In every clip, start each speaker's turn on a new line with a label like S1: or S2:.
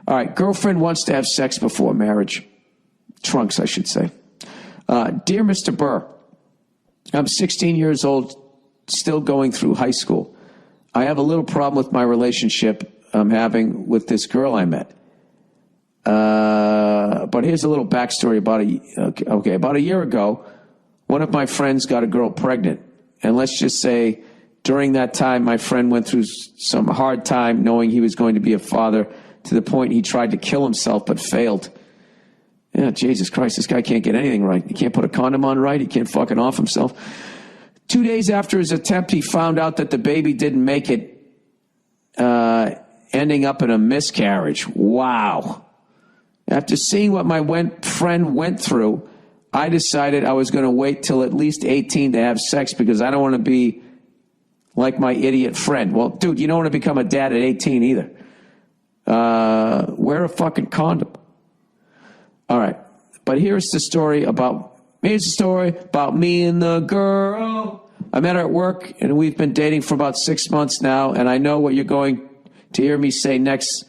S1: All right, girlfriend wants to have sex before marriage. Trunks, I should say. Dear Mr. Burr, I'm 16 years old, still going through high school. I have a little problem with my relationship I'm having with this girl I met. But here's a little backstory about a year ago, one of my friends got a girl pregnant. And let's just say during that time, my friend went through some hard time knowing he was going to be a father, to the point he tried to kill himself but failed. Yeah, Jesus Christ, this guy can't get anything right. He can't put a condom on right. He can't fucking off himself. 2 days after his attempt, he found out that the baby didn't make it, ending up in a miscarriage. Wow. After seeing what my friend went through, I decided I was going to wait till at least 18 to have sex because I don't want to be like my idiot friend. Well, dude, you don't want to become a dad at 18 either. Wear a fucking condom. All right. But here's the story about me and the girl. I met her at work, and we've been dating for about 6 months now, and I know what you're going to hear me say next.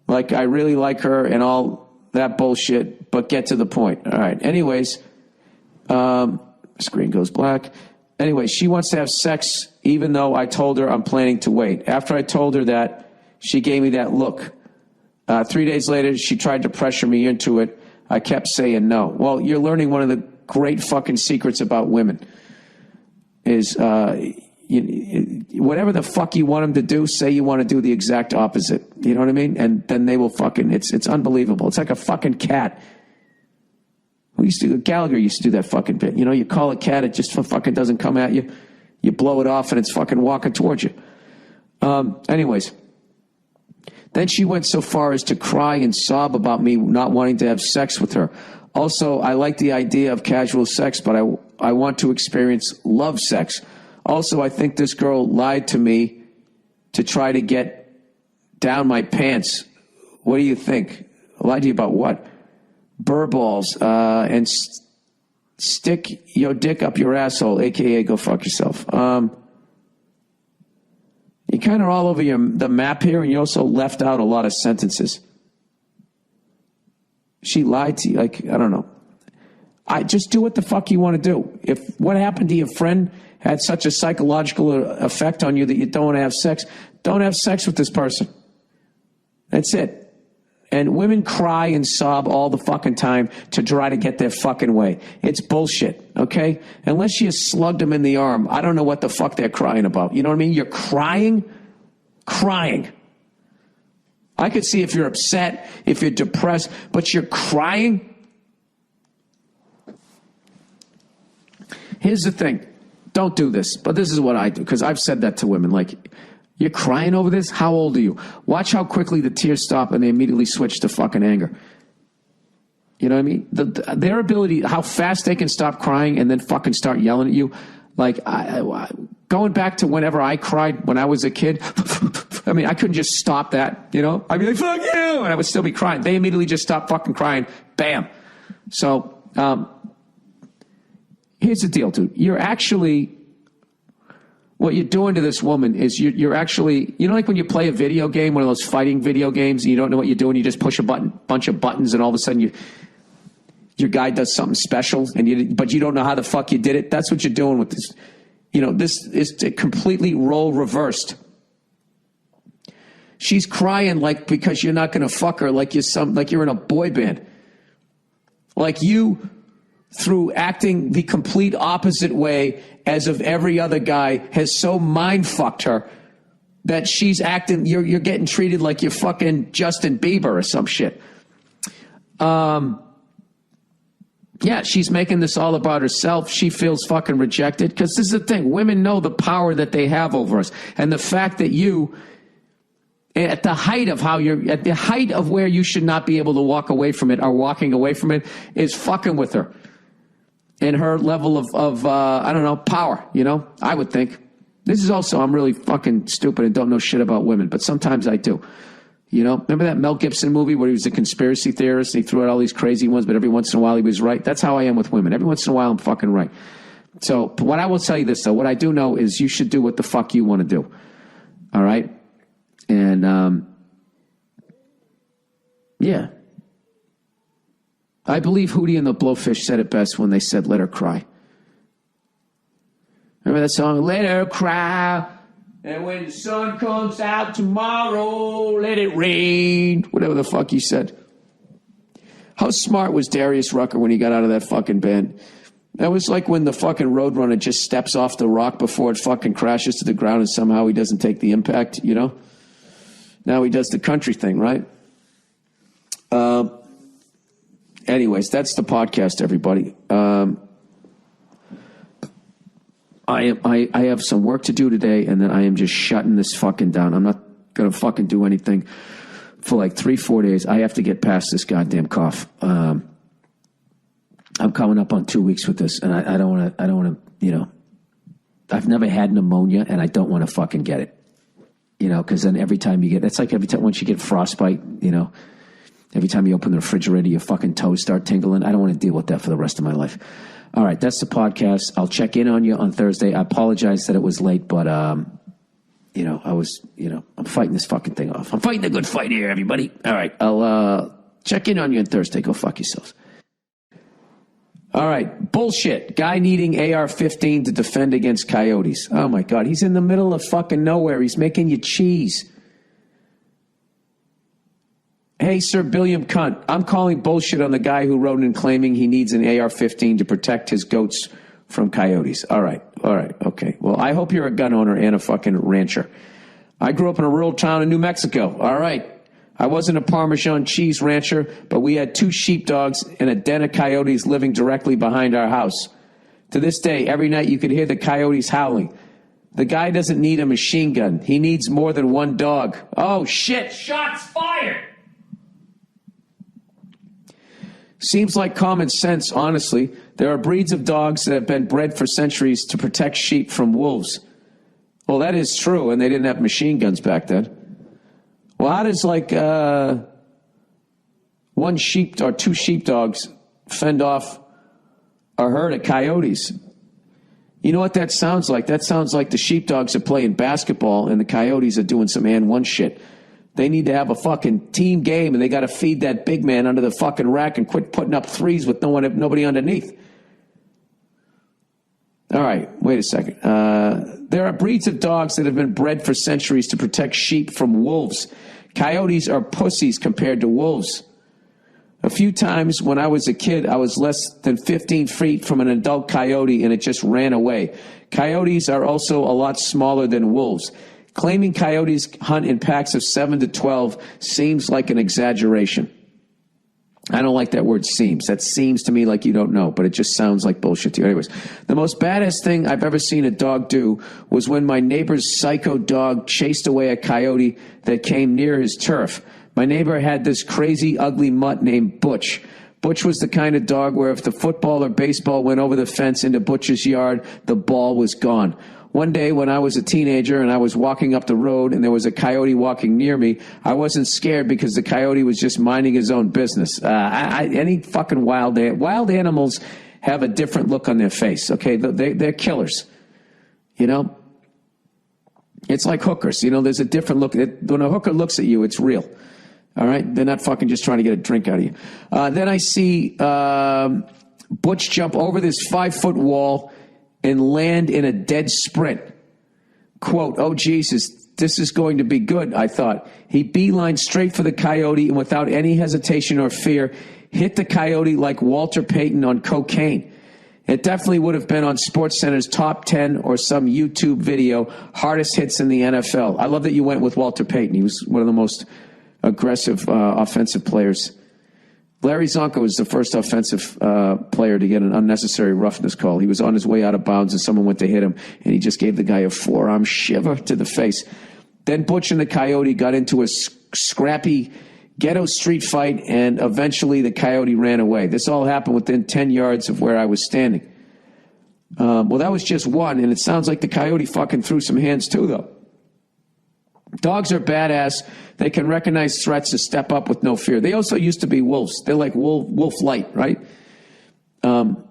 S1: Like, I really like her and all that bullshit, but get to the point. All right. Anyways, screen goes black. Anyway, she wants to have sex, even though I told her I'm planning to wait. After I told her that, she gave me that look. 3 days later, she tried to pressure me into it. I kept saying no. Well, you're learning one of the great fucking secrets about women is whatever the fuck you want them to do, say you want to do the exact opposite. You know what I mean? And then they will fucking, it's unbelievable. It's like a fucking cat. Gallagher used to do that fucking bit. You know, you call a cat, it just fucking doesn't come at you. You blow it off and it's fucking walking towards you. Anyways. Then she went so far as to cry and sob about me not wanting to have sex with her. Also, I like the idea of casual sex, but I want to experience love sex. Also, I think this girl lied to me to try to get down my pants. What do you think? Lied to you about what? Burr balls, and stick your dick up your asshole, a.k.a. go fuck yourself. You kind of all over the map here, and you also left out a lot of sentences. She lied to you. Like, I don't know. I just do what the fuck you want to do. If what happened to your friend had such a psychological effect on you that you don't want to have sex, don't have sex with this person. That's it. And women cry and sob all the fucking time to try to get their fucking way. It's bullshit, okay? Unless you slugged them in the arm, I don't know what the fuck they're crying about. You know what I mean? You're crying. I could see if you're upset, if you're depressed, but you're crying? Here's the thing. Don't do this, but this is what I do, because I've said that to women, like, you're crying over this? How old are you? Watch how quickly the tears stop and they immediately switch to fucking anger. You know what I mean? Their ability, how fast they can stop crying and then fucking start yelling at you. Like, going back to whenever I cried when I was a kid, I mean, I couldn't just stop that, you know? I'd be like, fuck you! And I would still be crying. They immediately just stop fucking crying. Bam. So, here's the deal, dude. You're actually... What you're doing to this woman is you're actually, you know, like when you play a video game, one of those fighting video games, and you don't know what you're doing, you just push a bunch of buttons, and all of a sudden your guy does something special, but you don't know how the fuck you did it. That's what you're doing with this. You know, this is completely role reversed. She's crying like because you're not going to fuck her, like you're in a boy band, like you. Through acting the complete opposite way as of every other guy has so mind fucked her that she's acting, you're getting treated like you're fucking Justin Bieber or some shit. Yeah, she's making this all about herself. She feels fucking rejected, because this is the thing. Women know the power that they have over us. And the fact that you, at the height of where you should not be able to walk away from it, or walking away from it, is fucking with her. And her level of I don't know, power, you know, I would think. This is also, I'm really fucking stupid and don't know shit about women, but sometimes I do. You know, remember that Mel Gibson movie where he was a conspiracy theorist and he threw out all these crazy ones, but every once in a while he was right? That's how I am with women. Every once in a while I'm fucking right. So what I will tell you this, though, what I do know is you should do what the fuck you want to do. All right? And Yeah. I believe Hootie and the Blowfish said it best when they said, let her cry. Remember that song? Let her cry. And when the sun comes out tomorrow, let it rain. Whatever the fuck he said. How smart was Darius Rucker when he got out of that fucking band? That was like when the fucking Roadrunner just steps off the rock before it fucking crashes to the ground and somehow he doesn't take the impact, you know? Now he does the country thing, right? Anyways, that's the podcast, everybody. I have some work to do today, and then I am just shutting this fucking down. I'm not going to fucking do anything for like 3-4 days. I have to get past this goddamn cough. I'm coming up on 2 weeks with this, and I don't want to, you know, I've never had pneumonia, and I don't want to fucking get it. You know, because then every time you get, it's like every time, once you get frostbite, you know, every time you open the refrigerator, your fucking toes start tingling. I don't want to deal with that for the rest of my life. All right, that's the podcast. I'll check in on you on Thursday. I apologize that it was late, but, you know, I'm fighting this fucking thing off. I'm fighting a good fight here, everybody. All right, I'll check in on you on Thursday. Go fuck yourselves. All right, bullshit. Guy needing AR-15 to defend against coyotes. Oh, my God. He's in the middle of fucking nowhere. He's making you cheese. Hey, Sir Billiam Cunt, I'm calling bullshit on the guy who wrote in claiming he needs an AR-15 to protect his goats from coyotes. All right, okay. Well, I hope you're a gun owner and a fucking rancher. I grew up in a rural town in New Mexico. All right. I wasn't a Parmesan cheese rancher, but we had 2 sheepdogs and a den of coyotes living directly behind our house. To this day, every night you could hear the coyotes howling. The guy doesn't need a machine gun. He needs more than 1 dog. Oh, shit. Shots fired. Seems like common sense, honestly. There are breeds of dogs that have been bred for centuries to protect sheep from wolves. Well, that is true, and they didn't have machine guns back then. Well, how does, like, 1 sheep or 2 sheepdogs fend off a herd of coyotes? You know what that sounds like? That sounds like the sheepdogs are playing basketball and the coyotes are doing some and one shit. They need to have a fucking team game, and they got to feed that big man under the fucking rack and quit putting up threes with nobody underneath. All right, wait a second. There are breeds of dogs that have been bred for centuries to protect sheep from wolves. Coyotes are pussies compared to wolves. A few times when I was a kid, I was less than 15 feet from an adult coyote, and it just ran away. Coyotes are also a lot smaller than wolves. Claiming coyotes hunt in packs of 7 to 12 seems like an exaggeration. I don't like that word seems. That seems to me like you don't know, but it just sounds like bullshit to you. Anyways, the most badass thing I've ever seen a dog do was when my neighbor's psycho dog chased away a coyote that came near his turf. My neighbor had this crazy, ugly mutt named Butch. Butch was the kind of dog where if the football or baseball went over the fence into Butch's yard, the ball was gone. One day when I was a teenager and I was walking up the road and there was a coyote walking near me, I wasn't scared because the coyote was just minding his own business. Any fucking wild animals have a different look on their face, okay? They're killers, you know? It's like hookers, you know, there's a different look. When a hooker looks at you, it's real, all right? They're not fucking just trying to get a drink out of you. Then I see Butch jump over this 5-foot wall and land in a dead sprint. Quote, oh, Jesus, this is going to be good, I thought. He beelined straight for the coyote and without any hesitation or fear, hit the coyote like Walter Payton on cocaine. It definitely would have been on SportsCenter's top 10 or some YouTube video, hardest hits in the NFL. I love that you went with Walter Payton. He was one of the most aggressive offensive players. Larry Zonka was the first offensive player to get an unnecessary roughness call. He was on his way out of bounds and someone went to hit him, and he just gave the guy a forearm shiver to the face. Then Butch and the coyote got into a scrappy ghetto street fight, and eventually the coyote ran away. This all happened within 10 yards of where I was standing. Well, that was just one, and it sounds like the coyote fucking threw some hands too, though. Dogs are badass. They can recognize threats and step up with no fear. They also used to be wolves. They're like wolf light, right? I'm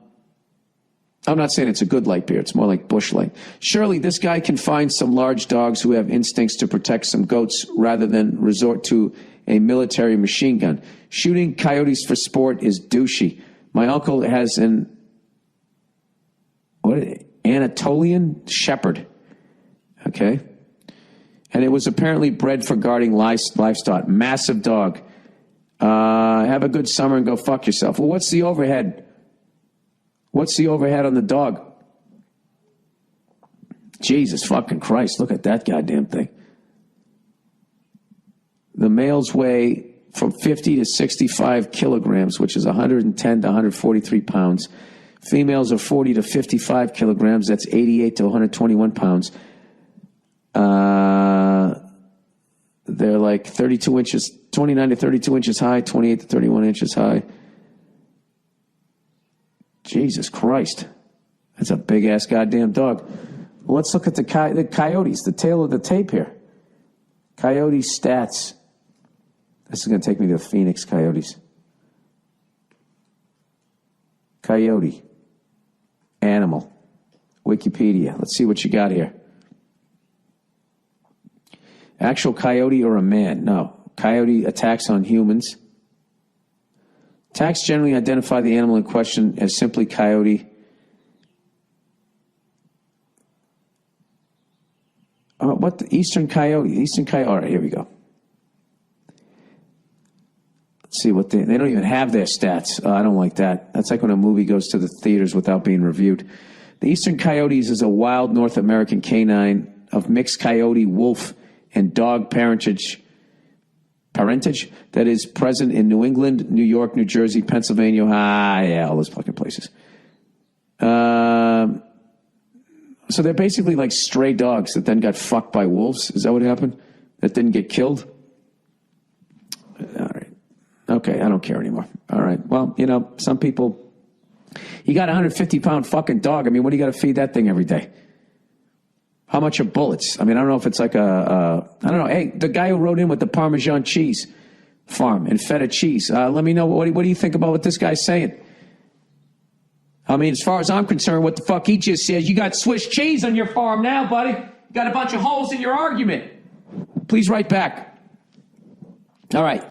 S1: not saying it's a good light beer. It's more like Bush Light. Surely this guy can find some large dogs who have instincts to protect some goats rather than resort to a military machine gun. Shooting coyotes for sport is douchey. My uncle has an Anatolian shepherd. Okay. And it was apparently bred for guarding livestock. Massive dog. Have a good summer and go fuck yourself. Well, what's the overhead? What's the overhead on the dog? Jesus fucking Christ. Look at that goddamn thing. The males weigh from 50 to 65 kilograms, which is 110 to 143 pounds. Females are 40 to 55 kilograms. That's 88 to 121 pounds. They're like 32 inches, 29 to 32 inches high, 28 to 31 inches high. Jesus Christ. That's a big-ass goddamn dog. Well, let's look at the coyotes, the tail of the tape here. Coyote stats. This is going to take me to the Phoenix Coyotes. Coyote. Animal. Wikipedia. Let's see what you got here. Actual coyote or a man? No. Coyote attacks on humans. Attacks generally identify the animal in question as simply coyote. What the Eastern coyote? Eastern coyote. All right, here we go. Let's see what they don't even have their stats. I don't like that. That's like when a movie goes to the theaters without being reviewed. The Eastern coyotes is a wild North American canine of mixed coyote, wolf, and dog parentage that is present in New England, New York, New Jersey, Pennsylvania. All those fucking places. So they're basically like stray dogs that then got fucked by wolves. Is that what happened? That didn't get killed? All right. Okay, I don't care anymore. All right. Well, some people, you got a 150-pound fucking dog. I mean, what do you got to feed that thing every day? How much are bullets? I mean, I don't know if it's like I don't know. Hey, the guy who wrote in with the Parmesan cheese farm and feta cheese, let me know, what do you think about what this guy's saying? I mean, as far as I'm concerned, what the fuck he just says, you got Swiss cheese on your farm now, buddy. You got a bunch of holes in your argument. Please write back. All right.